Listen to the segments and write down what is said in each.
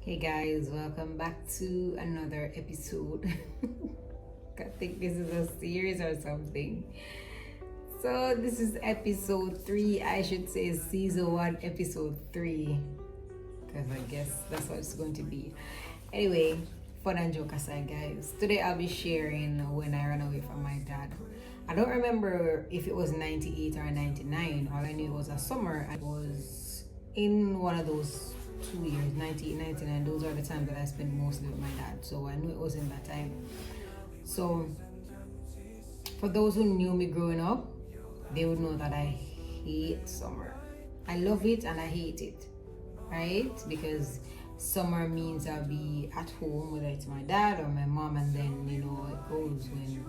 Hey guys, welcome back to another episode. I think this is a series or something. So, this is episode 3, I should say season 1, episode 3, because I guess that's what it's going to be. Anyway, fun and joke aside, guys. Today I'll be sharing when I ran away from my dad. I don't remember if it was 98 or 99. All I knew it was a summer. I was in one of those 2 years, 98, 99. Those are the times that I spent mostly with my dad. So I knew it was in that time. So for those who knew me growing up, they would know that I hate summer. I love it and I hate it, right? Because summer means I'll be at home, whether it's my dad or my mom, and then it goes when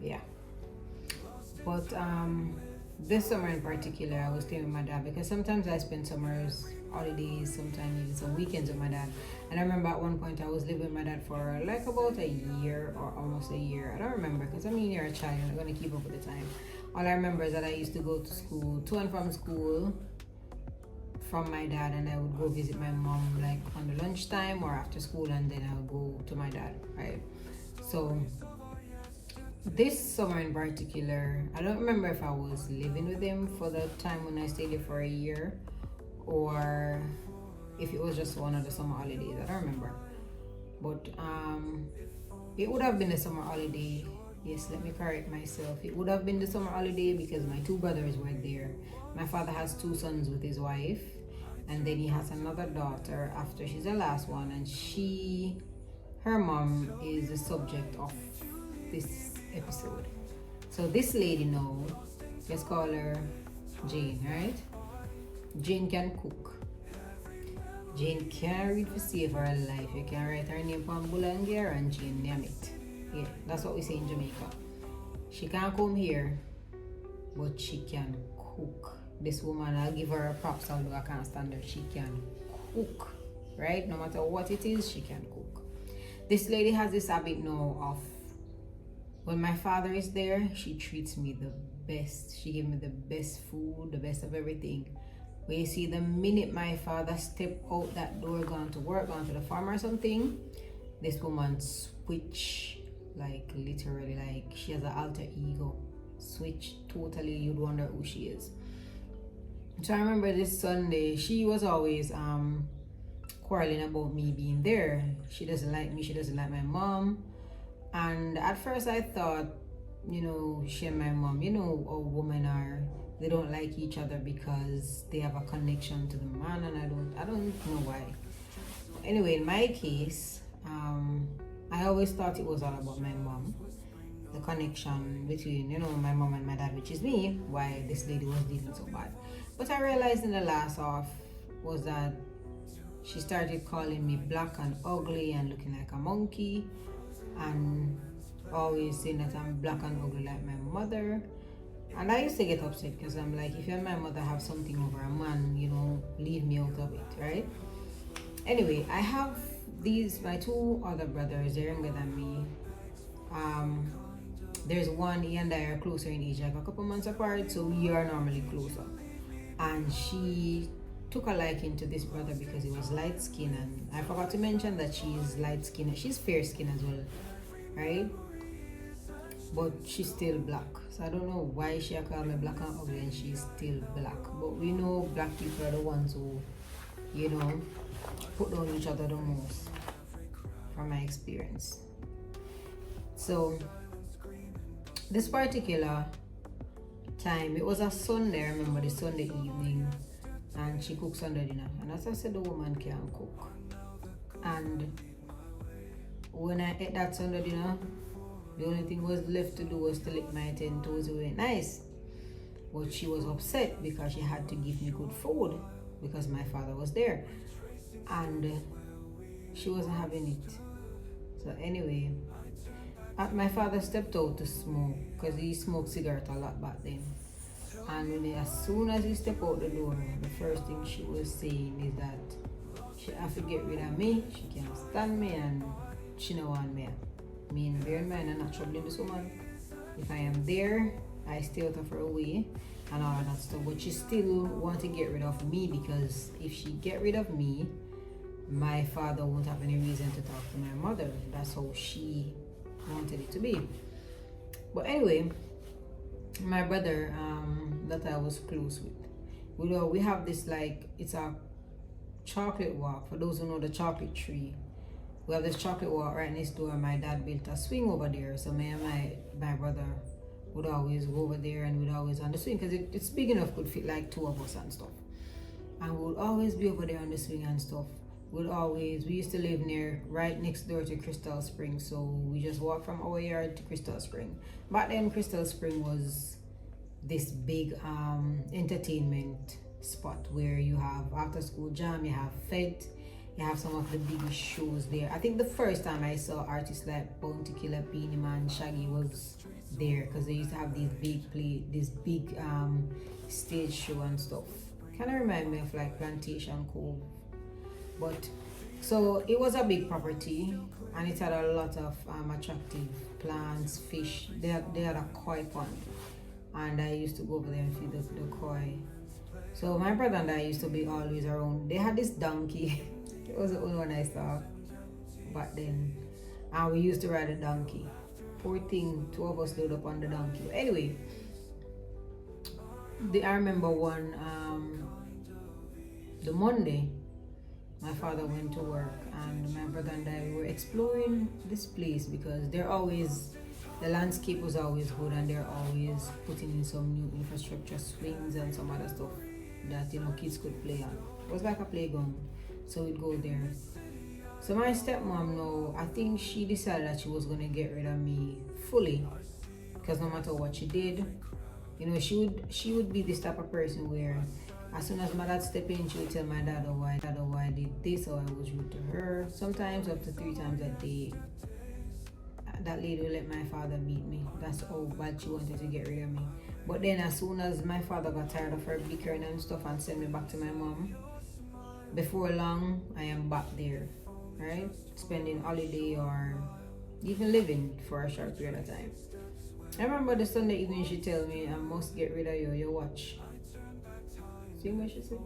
yeah. But this summer in particular, I was staying with my dad because sometimes I spend summers, holidays, sometimes even some weekends with my dad. And I remember at one point I was living with my dad for like about a year or almost a year. I don't remember because you're a child, you're not going to keep up with the time. All I remember is that I used to go to school, to and from school, from my dad, and I would go visit my mom like on the lunchtime or after school, and then I would go to my dad, right? So this summer in particular, I don't remember if I was living with him for the time when I stayed there for a year or if it was just one of the summer holidays. I don't remember. But it would have been a summer holiday. Yes, let me correct myself. It would have been the summer holiday because my two brothers were there. My father has two sons with his wife, and then he has another daughter after she's the last one, and her mom is the subject of this episode. So this lady now, let's call her Jane, right? Jane can cook. Jane can read for save her life. You can write her name on Bulangier and Jane name it. Yeah, that's what we say in Jamaica. She can't come here, but she can cook. This woman, I'll give her a props, although I can't stand her. She can cook, right? No matter what it is, she can cook. This lady has this habit now of when my father is there, she treats me the best. She gives me the best food, the best of everything. When you see the minute my father step out that door, gone to work, gone to the farm or something, this woman switch, like literally, like she has an alter ego. Switch totally, you'd wonder who she is. So I remember this Sunday, she was always quarreling about me being there. She doesn't like me, she doesn't like my mom. And at first I thought, she and my mom, how women are, they don't like each other because they have a connection to the man, and I don't know why. Anyway, in my case, I always thought it was all about my mom, the connection between, my mom and my dad, which is me, why this lady was dealing so bad. But I realized in the last half was that she started calling me black and ugly and looking like a monkey, and always saying that I'm black and ugly like my mother. And I used to get upset because I'm like, if you and my mother have something over a man, leave me out of it, right? Anyway, I have my two other brothers, they're younger than me. There's one, he and I are closer in age, like a couple months apart, so we are normally closer. And she took a liking to this brother because he was light skinned, and I forgot to mention that she's light skinned, she's fair skinned as well, right? But she's still black, so I don't know why she called me black and ugly and she's still black. But we know black people are the ones who put down each other the most, from my experience. So this particular time, it was a Sunday, I remember the Sunday evening, and she cooks Sunday dinner, and as I said, the woman can cook. And when I ate that Sunday dinner, the only thing was left to do was to lick my 10 toes. It went nice, but she was upset because she had to give me good food because my father was there, and she wasn't having it. So anyway, my father stepped out to smoke because he smoked cigarette a lot back then. And as soon as he stepped out the door, the first thing she was saying is that she have to get rid of me, she can't stand me, and she don't want me. Bear in mind, I'm not troubling this woman. If I am there, I stay out of her way. and all of that stuff. But she still want to get rid of me, because if she get rid of me, my father won't have any reason to talk to my mother. That's how she wanted it to be. But anyway, my brother that I was close with, we have this, like, it's a chocolate walk. For those who know the chocolate tree, we have this chocolate walk right next door. My dad built a swing over there, so me and my brother would always go over there, and we'd always on the swing, because it's big enough, could fit like two of us and stuff. And we would always be over there on the swing and stuff. We used to live right next door to Crystal Spring, so we just walked from our yard to Crystal Spring. Back then, Crystal Spring was this big entertainment spot where you have after school jam, you have fete, you have some of the biggest shows there. I think the first time I saw artists like Bounty Killer, Beenie Man, Shaggy was there, because they used to have this big stage show and stuff. Kind of remind me of like Plantation Cove. But so it was a big property, and it had a lot of attractive plants, fish. They had a koi pond, and I used to go over there and feed the koi. So my brother and I used to be always around. They had this donkey. It was the only one I saw back then, and we used to ride a donkey. Poor thing, two of us load up on the donkey. But anyway, I remember the Monday, my father went to work, and my brother and I were exploring this place, because the landscape was always good, and they're always putting in some new infrastructure, swings and some other stuff that kids could play on. It was like a playground, so we'd go there. So my stepmom, no, I think she decided that she was gonna get rid of me fully, because no matter what she did, she would be this type of person where, as soon as my dad stepped in, she would tell my dad, why I did this, or I was rude to her. Sometimes up to 3 times a day, that lady would let my father beat me. That's how bad she wanted to get rid of me. But then as soon as my father got tired of her bickering and stuff and sent me back to my mom, before long, I am back there, right? Spending holiday or even living for a short period of time. I remember the Sunday evening she tell me, I must get rid of you, your watch. See what she said?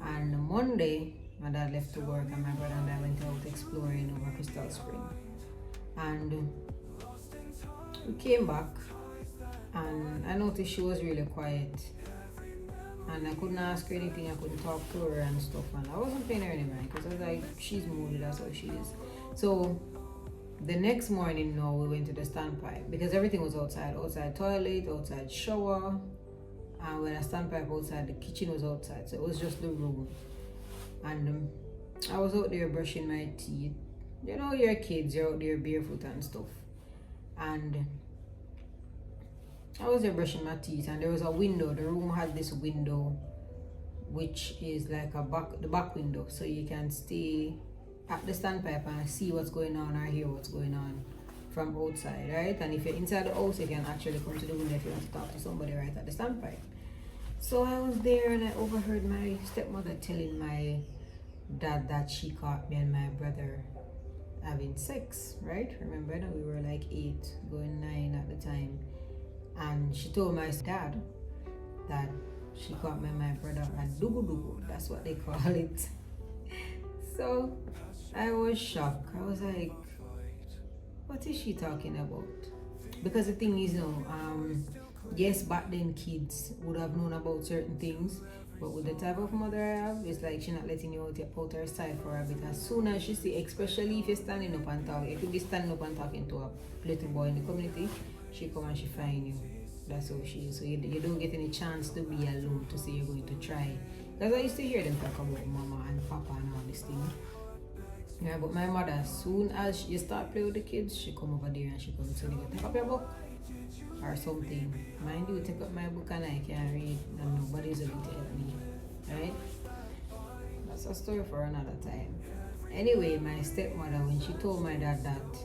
And Monday, my dad left to work, and my brother and I went out exploring over Crystal Spring. And we came back, and I noticed she was really quiet. And I couldn't ask her anything, I couldn't talk to her and stuff. And I wasn't paying her any mind, because I was like, she's moody, that's how she is. So the next morning, we went to the standpipe, because everything was outside toilet, outside shower. And when I standpipe outside, the kitchen was outside, so it was just the room. And I was out there brushing my teeth. You're kids, you're out there barefoot and stuff. And I was there brushing my teeth, and there was a window. The room had this window, which is like the back window, so you can stay at the standpipe and see what's going on or hear what's going on from outside, right? And if you're inside the house, you can actually come to the window if you want to talk to somebody right at the standpipe. So I was there, and I overheard my stepmother telling my dad that she caught me and my brother having sex, right? Remember that we were like 8, going 9 at the time. And she told my dad that she caught me and my brother at dugu. That's what they call it. So I was shocked. I was like, what is she talking about? Because the thing is, yes, back then kids would have known about certain things, but with the type of mother I have, it's like she's not letting you out her side for a bit. As soon as she see, especially if you're standing up and talking, if you be standing up and talking to a little boy in the community, she come and she find you. That's how she is. So you don't get any chance to be alone to say you're going to try. Because I used to hear them talk about mama and papa and all this thing. Yeah, but my mother, as soon as you start playing with the kids, she come over there and she comes to take up your book or something. Mind you, take up my book and I can read, and nobody's going to help me. Right? That's a story for another time. Anyway, my stepmother, when she told my dad that,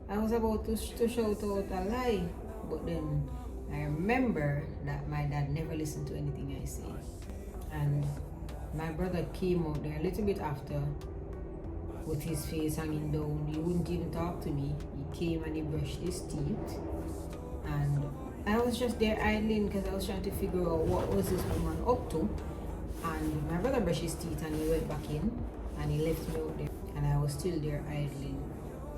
I was about to shout out a lie, but then I remember that my dad never listened to anything I say. And my brother came out there a little bit after with his face hanging down. He wouldn't even talk to me. He came and he brushed his teeth. And I was was just there idling because I was trying to figure out what was this woman up to. And my brother brushed his teeth and he went back in and he left me out there. And I was still there idling.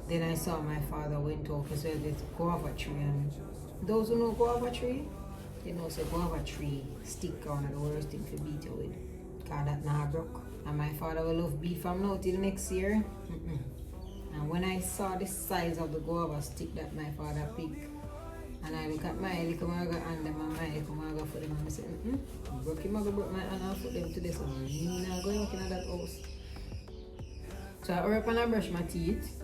Then I saw my father went out as well with guava tree. And those who know guava tree, they know say guava tree stick one of the worst thing to beat you with. Cause that now broke. And my father will love beef from now till next year. And when I saw the size of the guava stick that my father picked, and I look at my little maga and them and my little maga for them and I say, broke him maga broke my hand and put them to this one. Me not going work in that house. So I hurry up and I brush my teeth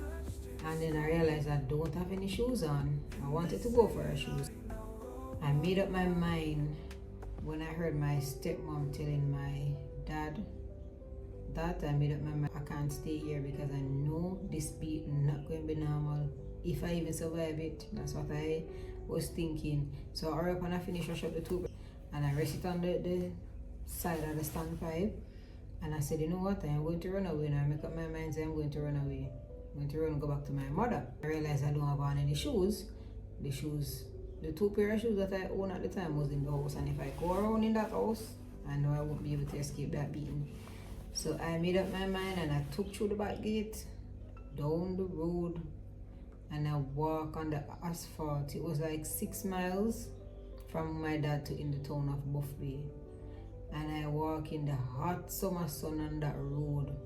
and then I realized I don't have any shoes on. I wanted to go for a shoes. I made up my mind when I heard my stepmom telling my dad that I made up my mind I can't stay here because I know this beat not going to be normal. If I even survive it, that's what I was thinking. So I hurry up and I finish wash up the tube and I rest it on the side of the standpipe and I said, you know what, I'm going to run away now. I make up my mind say I'm going to run away. I'm going to run and go back to my mother. I realized I don't have on any shoes. The two pair of shoes that I owned at the time was in the house, and if I go around in that house, I know I won't be able to escape that beating. So I made up my mind and I took through the back gate, down the road, and I walk on the asphalt. It was like 6 miles from my dad to in the town of Buff Bay. And I walk in the hot summer sun on that road,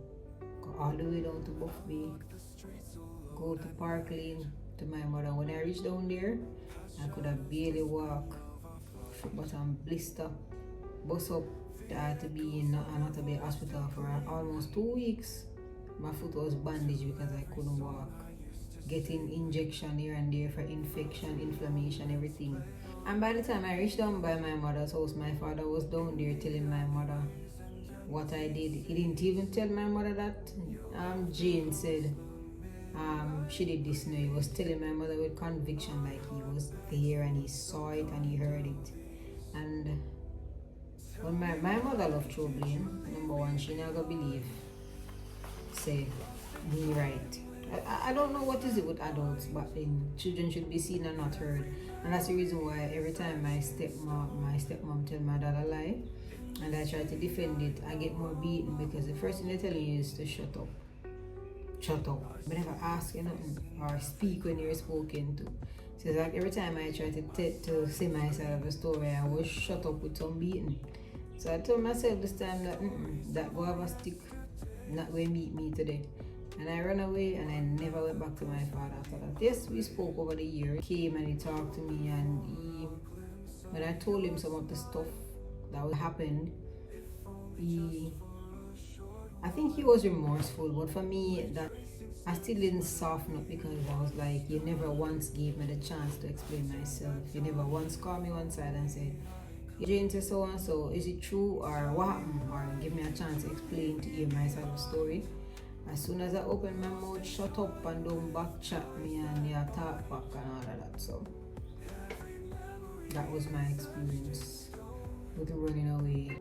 go all the way down to Buff Bay, go to Park Lane to my mother. When I reached down there, I could have barely walk, but I'm blister, bus up. I had to be in Anatomy hospital for almost 2 weeks. My foot was bandaged because I couldn't walk. Getting injection here and there for infection, inflammation, everything. And by the time I reached down by my mother's house, my father was down there telling my mother what I did. He didn't even tell my mother that Jane said she did this. No, he was telling my mother with conviction, like he was there and he saw it and he heard it. And when my mother loved troubling, number one, she never believe say me right. I don't know what is it with adults, but then children should be seen and not heard. And that's the reason why every time my stepmom tell my dad a lie and I try to defend it, I get more beaten because the first thing they tell you is to shut up. Shut up. But never ask you nothing or speak when you're spoken to. So it's like every time I try to say my side of the story, I was shut up with some beating. So I told myself this time that that guava stick not going to meet me today. And I ran away and I never went back to my father after that. Yes, we spoke over the year. He came and he talked to me and when I told him some of the stuff that happened, I think he was remorseful, but for me, that I still didn't soften up because I was like, you never once gave me the chance to explain myself. You never once called me one side and said, Jane says so and so, is it true or what happened? Or give me a chance to explain to you my side of the story. As soon as I open my mouth, shut up and don't back chat me and they talk back and all of that. So that was my experience with running away.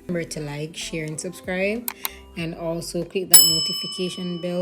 Remember to like, share and subscribe and also click that notification bell